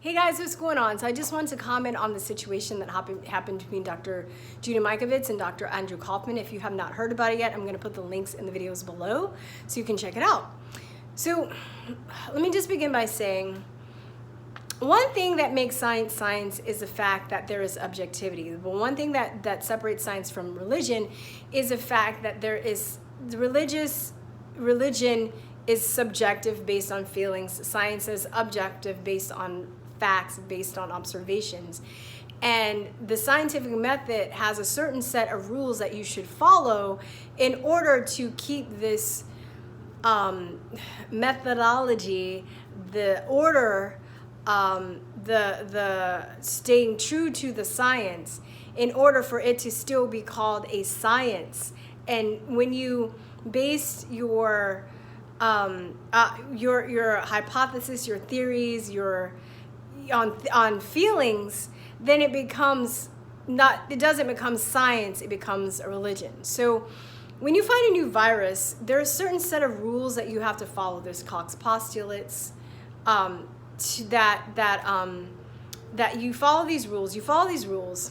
Hey guys, what's going on? So I just wanted to comment on the situation that happened between Dr. Judy Mikovits and Dr. Andrew Kaufman. If you have not heard about it yet, I'm going to put the links in the videos below so you can check it out. So let me just begin by saying, one thing that makes science is the fact that there is objectivity. But one thing that separates science from religion is the fact that there is religion is subjective based on feelings. Science is objective based on facts, based on observations. And the scientific method has a certain set of rules that you should follow in order to keep this methodology, the order, the staying true to the science in order for it to still be called a science. And when you base your hypothesis, your theories, on feelings, then it doesn't become science, it becomes a religion. So when you find a new virus, there are a certain set of rules that you have to follow. There's Koch's postulates, that you follow these rules,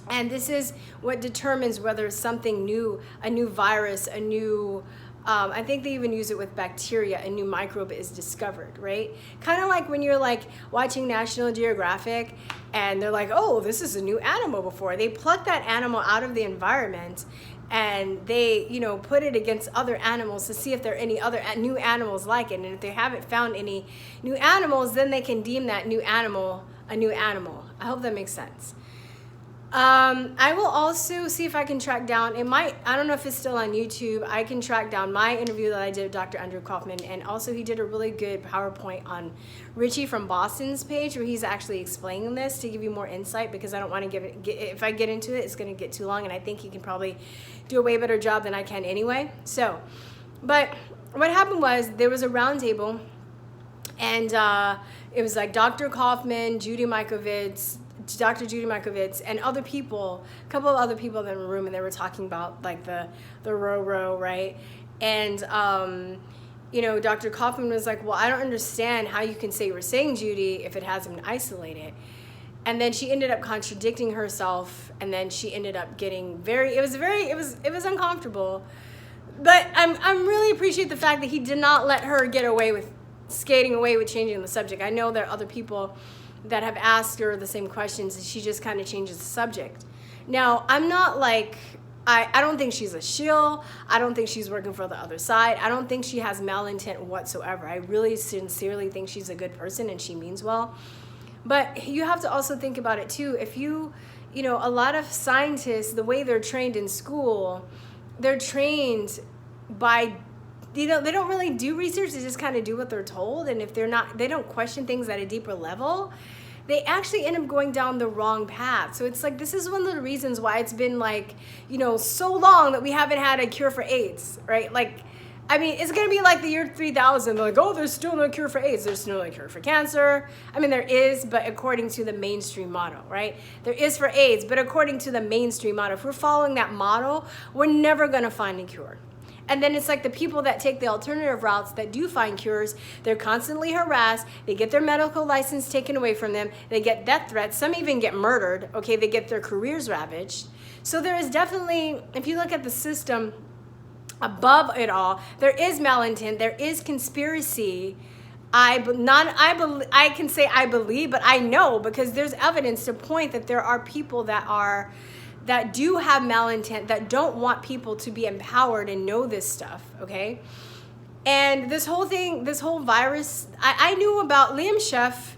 and this is what determines whether something new, a new virus, a new I think they even use it with bacteria, a new microbe is discovered, right? Kind of like when you're like watching National Geographic and they're like, oh, this is a new animal before. They pluck that animal out of the environment and they, put it against other animals to see if there are any other new animals like it. And if they haven't found any new animals, then they can deem that new animal a new animal. I hope that makes sense. I will also see if I can track down, I don't know if it's still on YouTube, I can track down my interview that I did with Dr. Andrew Kaufman, and also he did a really good PowerPoint on Richie from Boston's page where he's actually explaining this to give you more insight, because I don't want to if I get into it, it's going to get too long, and I think he can probably do a way better job than I can anyway. So, but what happened was there was a roundtable, and it was like Dr. Kaufman, Judy Mikovits, Dr. Judy Mikovits, and other people, a couple of other people in the room, and they were talking about like the row, right? And Dr. Kaufman was like, well, I don't understand how you can say we're saying Judy if it hasn't been isolated. And then she ended up contradicting herself, and then she ended up getting it was uncomfortable. But I'm really appreciate the fact that he did not let her get away with skating away with changing the subject. I know there are other people that have asked her the same questions, and she just kind of changes the subject. Now, I'm not like, I don't think she's a shill. I don't think she's working for the other side. I don't think she has malintent whatsoever. I really sincerely think she's a good person and she means well. But you have to also think about it too. If a lot of scientists, the way they're trained in school, they're trained by they don't really do research, they just kind of do what they're told, and if they don't question things at a deeper level, they actually end up going down the wrong path. So it's like, this is one of the reasons why it's been like, so long that we haven't had a cure for AIDS, right? Like, I mean, it's gonna be like the year 3000, they're like, oh, there's still no cure for AIDS, there's no cure for cancer. I mean, there is, but according to the mainstream model, right? There is for AIDS, but according to the mainstream model, if we're following that model, we're never gonna find a cure. And then it's like the people that take the alternative routes that do find cures, they're constantly harassed, they get their medical license taken away from them, they get death threats, some even get murdered, okay, they get their careers ravaged. So there is definitely, if you look at the system above it all, there is malintent, there is conspiracy. I can say I believe, but I know because there's evidence to point that there are people that do have malintent, that don't want people to be empowered and know this stuff, okay? And this whole virus, I knew about. Liam Sheff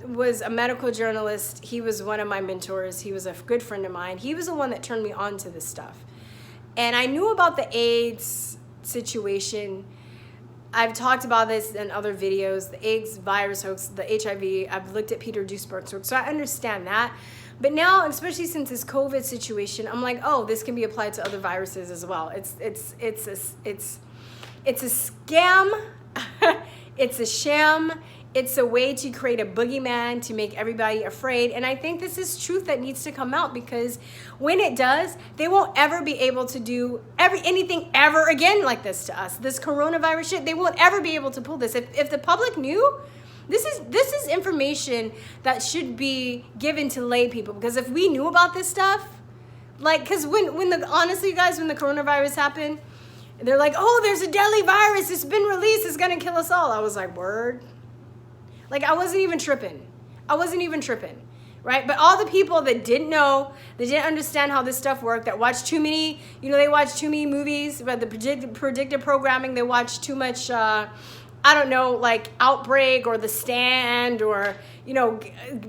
was a medical journalist. He was one of my mentors. He was a good friend of mine. He was the one that turned me on to this stuff. And I knew about the AIDS situation. I've talked about this in other videos, the AIDS virus hoax, the HIV. I've looked at Peter Duesberg's work, so I understand that. But now, especially since this COVID situation, I'm like, oh, this can be applied to other viruses as well. It's a scam. It's a sham. It's a way to create a boogeyman to make everybody afraid. And I think this is truth that needs to come out, because when it does, they won't ever be able to do anything ever again like this to us. This coronavirus shit, they won't ever be able to pull this. If the public knew, This is information that should be given to lay people, because if we knew about this stuff, like, because honestly, you guys, when the coronavirus happened, they're like, oh, there's a deadly virus, it's been released, it's gonna kill us all. I was like, word? Like, I wasn't even tripping, right? But all the people that didn't know, they didn't understand how this stuff worked, that watched too many, they watched too many movies about the predictive programming, they watched too much, I don't know, like Outbreak or The Stand, or,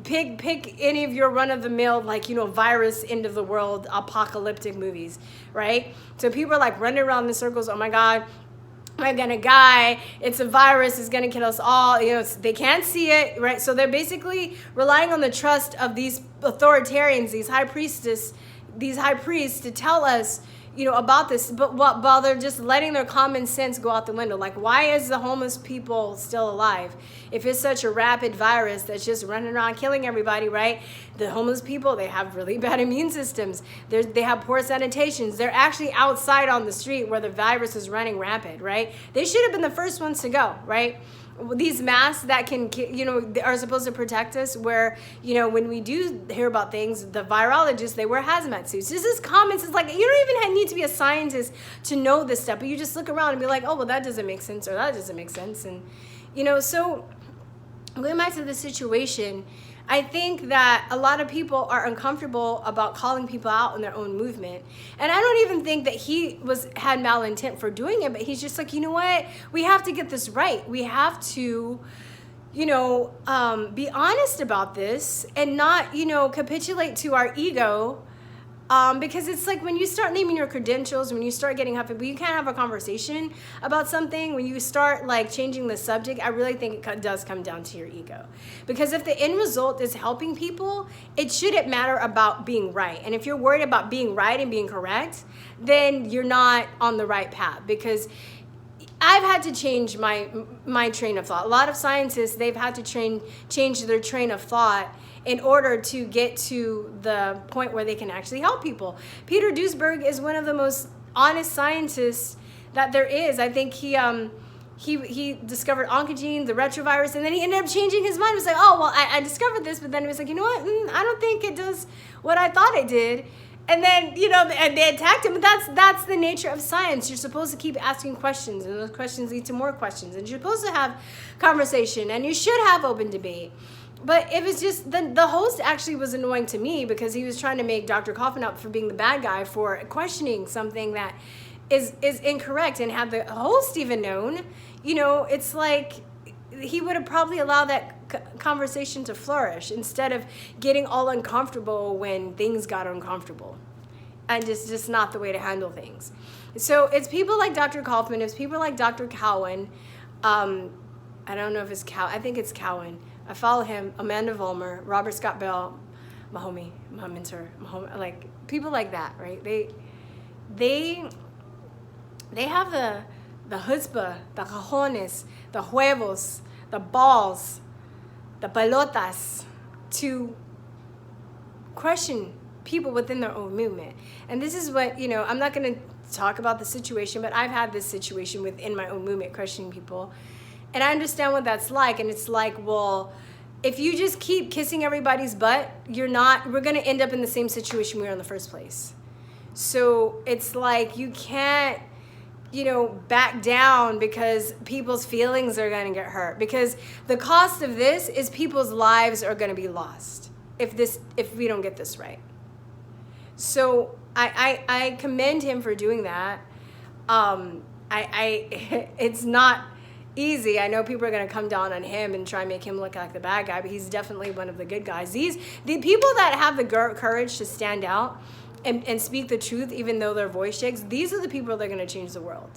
pick any of your run-of-the-mill, like, virus, end of the world, apocalyptic movies, right? So people are like running around in circles, oh my God, I'm gonna die, it's a virus, it's gonna kill us all, they can't see it, right? So they're basically relying on the trust of these authoritarians, these high priests to tell us, about this, but while they're just letting their common sense go out the window. Like, why is the homeless people still alive? If it's such a rapid virus that's just running around killing everybody, right? The homeless people, they have really bad immune systems. They have poor sanitations. They're actually outside on the street where the virus is running rampant, right? They should have been the first ones to go, right? These masks that can, are supposed to protect us, where, when we do hear about things, the virologists, they wear hazmat suits. This is common sense. Like, you don't even need to be a scientist to know this stuff, but you just look around and be like, oh, well, that doesn't make sense, or that doesn't make sense. And, so going back to the situation, I think that a lot of people are uncomfortable about calling people out in their own movement. And I don't even think that he had malintent for doing it, but he's just like, you know what? We have to get this right. We have to, be honest about this and not, capitulate to our ego. Because it's like when you start naming your credentials, when you start getting happy, but you can't have a conversation about something, when you start like changing the subject, I really think it does come down to your ego. Because if the end result is helping people, it shouldn't matter about being right. And if you're worried about being right and being correct, then you're not on the right path. Because I've had to change my train of thought. A lot of scientists, they've had to change their train of thought in order to get to the point where they can actually help people. Peter Duesberg is one of the most honest scientists that there is. I think he discovered oncogene, the retrovirus, and then he ended up changing his mind. He was like, oh, well, I discovered this, but then he was like, you know what? I don't think it does what I thought it did. And then, and they attacked him. But that's the nature of science. You're supposed to keep asking questions, and those questions lead to more questions. And you're supposed to have conversation, and you should have open debate. But it was just, the host actually was annoying to me, because he was trying to make Dr. Kaufman out for being the bad guy for questioning something that is incorrect. And had the host even known, it's like he would have probably allowed that conversation to flourish instead of getting all uncomfortable when things got uncomfortable. And just not the way to handle things. So it's people like Dr. Kaufman, it's people like Dr. Cowan. I don't know if it's I think it's Cowan. I follow him, Amanda Vollmer, Robert Scott Bell, my homie, my mentor, like people like that, right? They have the chutzpah, the cojones, the huevos, the balls, the pelotas to question people within their own movement. And this is what, I'm not going to talk about the situation, but I've had this situation within my own movement, questioning people. And I understand what that's like. And it's like, well, if you just keep kissing everybody's butt, we're going to end up in the same situation we were in the first place. So it's like you can't, back down because people's feelings are going to get hurt. Because the cost of this is people's lives are going to be lost if we don't get this right. So I commend him for doing that. It's not easy. I know people are going to come down on him and try and make him look like the bad guy, but he's definitely one of the good guys. The people that have the courage to stand out and speak the truth, even though their voice shakes, these are the people that are going to change the world.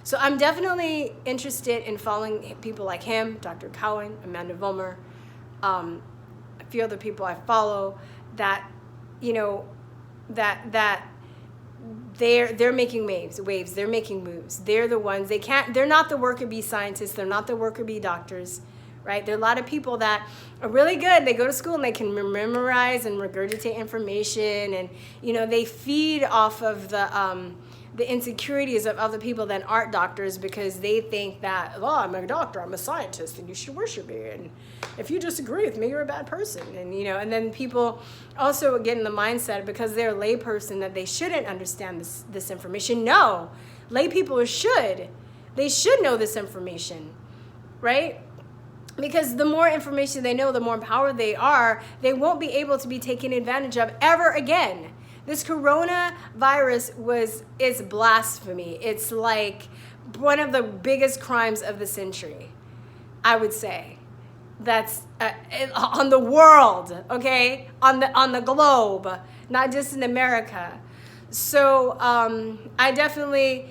So I'm definitely interested in following people like him, Dr. Cowan, Amanda Vollmer, a few other people I follow that, that they're making waves, they're making moves. They're the ones, they're not the worker bee scientists, they're not the worker bee doctors, right? There are a lot of people that are really good. They go to school and they can memorize and regurgitate information, and they feed off of the insecurities of other people that aren't doctors, because they think that, oh, I'm a doctor, I'm a scientist, and you should worship me, and if you disagree with me, you're a bad person. And then people also get in the mindset, because they're a lay person, that they shouldn't understand this information. No, lay people should. They should know this information, right? Because the more information they know, the more empowered they are. They won't be able to be taken advantage of ever again. This coronavirus is blasphemy. It's like one of the biggest crimes of the century, I would say. That's on the world, okay? On the globe, not just in America. So I definitely,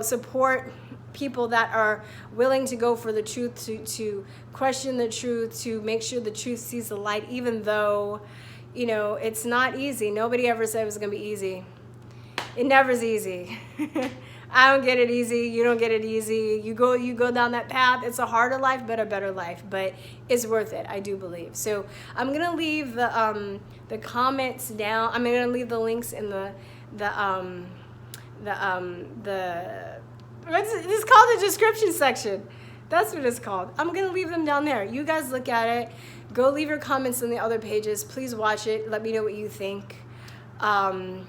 support people that are willing to go for the truth, to question the truth, to make sure the truth sees the light, even though it's not easy. Nobody ever said it was going to be easy. It never is easy. I don't get it easy. You don't get it easy. You go down that path. It's a harder life, but a better life. But it's worth it, I do believe. So I'm going to leave the comments down. I'm going to leave the links in it's called the description section. That's what it's called. I'm going to leave them down there. You guys look at it. Go leave your comments on the other pages. Please watch it. Let me know what you think. I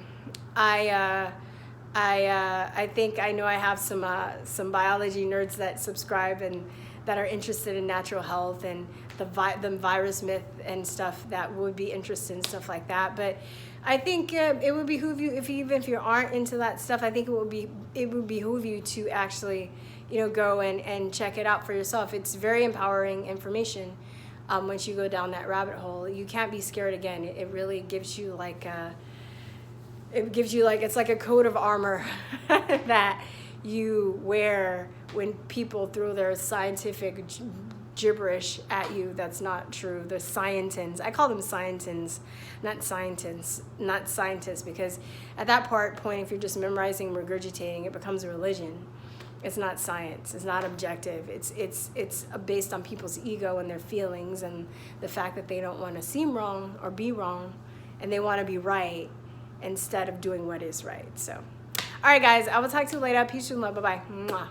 think I know I have some biology nerds that subscribe and that are interested in natural health and the virus myth and stuff, that would be interested in stuff like that. But I think it would behoove you, even if you aren't into that stuff, I think it would behoove you to actually go and check it out for yourself. It's very empowering information. Once you go down that rabbit hole, you can't be scared again. It really gives you it's like a coat of armor that you wear when people throw their scientific gibberish at you that's not true. The scientists, I call them scientists, not scientists, because at that point, if you're just memorizing, regurgitating, it becomes a religion. It's not science. It's not objective. It's based on people's ego and their feelings and the fact that they don't want to seem wrong or be wrong, and they want to be right instead of doing what is right. So, all right, guys, I will talk to you later. Peace and love. Bye-bye. Mwah.